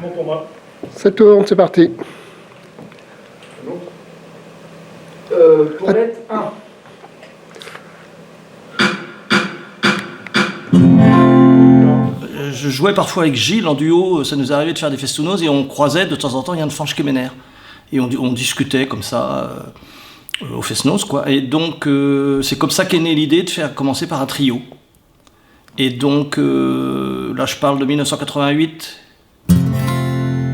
Bon pour moi. Ça tourne, c'est parti. Toilette 1. Je jouais parfois avec Gilles en duo, ça nous arrivait de faire des festounos et on croisait de temps en temps Yann Fanch-Kemener. Et on discutait comme ça au festnos, quoi. Et donc c'est comme ça qu'est née l'idée de faire commencer par un trio. Et donc là je parle de 1988,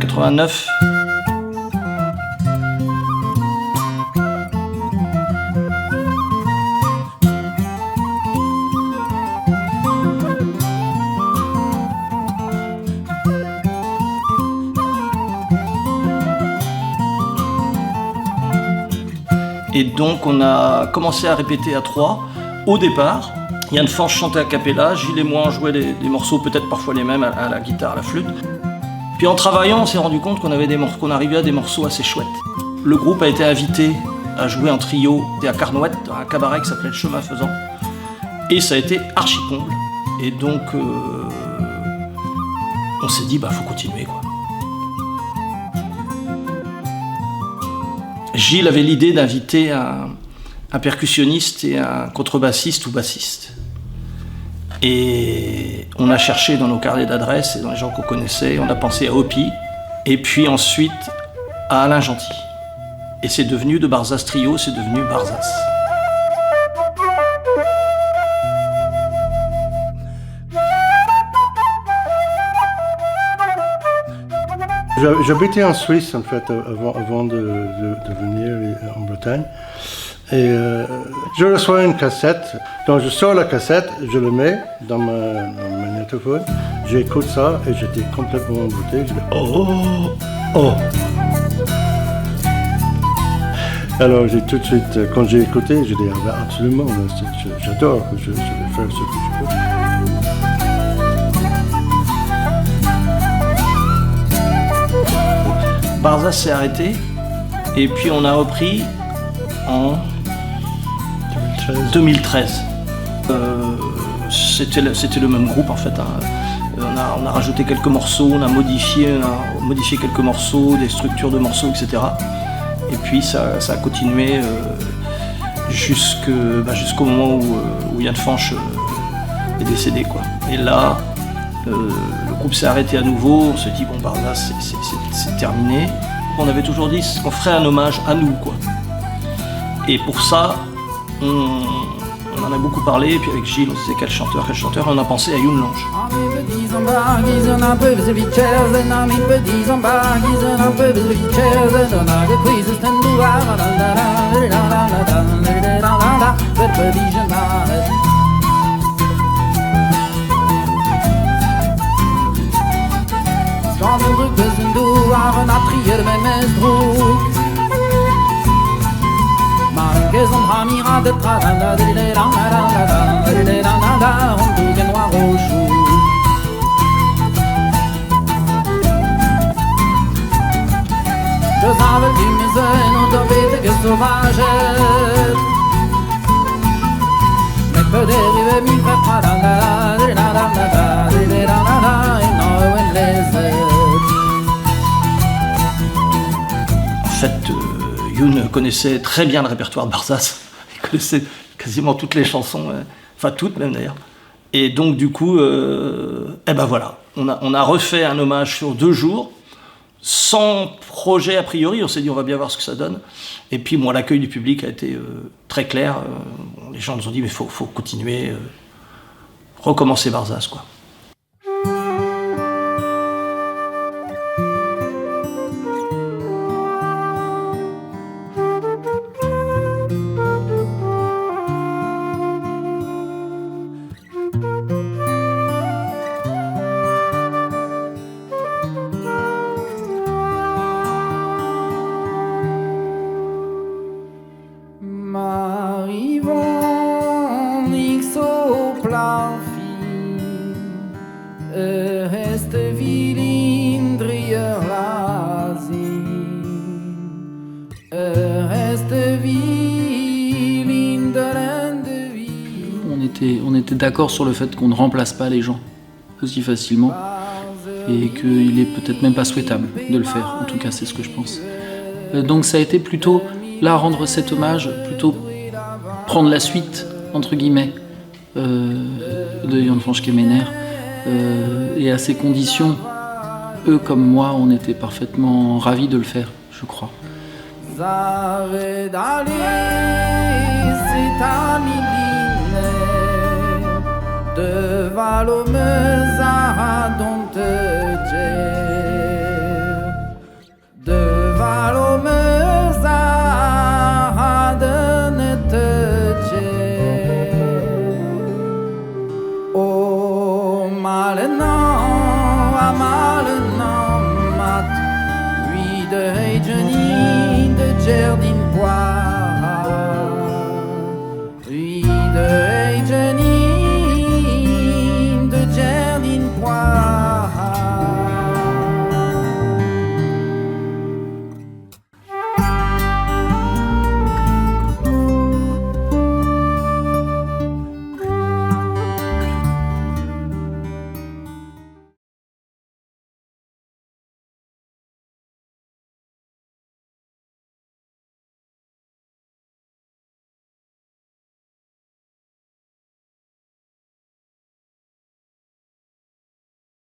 89. Et donc on a commencé à répéter à 3 au départ. Yann Fanch chantait a cappella, Gilles et moi on jouait des morceaux peut-être parfois les mêmes à la guitare, à la flûte. Puis en travaillant on s'est rendu compte qu'on arrivait à des morceaux assez chouettes. Le groupe a été invité à jouer en trio à Carnouët, dans un cabaret qui s'appelait Le Chemin Faisant. Et ça a été archi comble. Et donc on s'est dit faut continuer quoi. Gilles avait l'idée d'inviter un percussionniste et un contrebassiste ou bassiste. Et on a cherché dans nos carnets d'adresses et dans les gens qu'on connaissait, on a pensé à Hopi, et puis ensuite à Alain Gentil. Et c'est devenu de Barzaz Trio, c'est devenu Barzaz. J'habitais en Suisse en fait avant de venir en Bretagne. Et je reçois une cassette, donc je sors la cassette, je le mets dans mon magnétophone, j'écoute ça et j'étais complètement embouté. Je dis oh. Alors j'ai tout de suite, quand j'ai écouté, j'ai dit absolument, j'adore, je vais faire ce que je peux. Barzaz s'est arrêté et puis on a repris en 2013. C'était le même groupe en fait. On a rajouté quelques morceaux, on a modifié quelques morceaux, des structures de morceaux, etc. Et puis ça a continué jusqu'au moment où Yann Fanch est décédé, quoi. Et là, le groupe s'est arrêté à nouveau, on se dit Barzaz c'est terminé. On avait toujours dit qu'on ferait un hommage à nous, quoi. Et pour ça, on en a beaucoup parlé, et puis avec Gilles on se disait quel chanteur, on a pensé à Youn Lange. En fait, Youn connaissait très bien le répertoire de Barzaz. Il connaissait quasiment toutes les chansons, enfin toutes même d'ailleurs. Et donc du coup, voilà, on a refait un hommage sur 2 jours, sans projet a priori. On s'est dit on va bien voir ce que ça donne. Et puis l'accueil du public a été très clair. Les gens nous ont dit mais faut continuer, recommencer Barzaz, quoi. On était d'accord sur le fait qu'on ne remplace pas les gens. aussi facilement et qu'il est peut-être même pas souhaitable de le faire. En tout cas, c'est ce que je pense. Donc ça a été plutôt, là, rendre cet hommage, plutôt prendre la suite, entre guillemets, de Jan Fransch Kemener. Et à ces conditions, eux comme moi, on était parfaitement ravis de le faire, je crois. Journey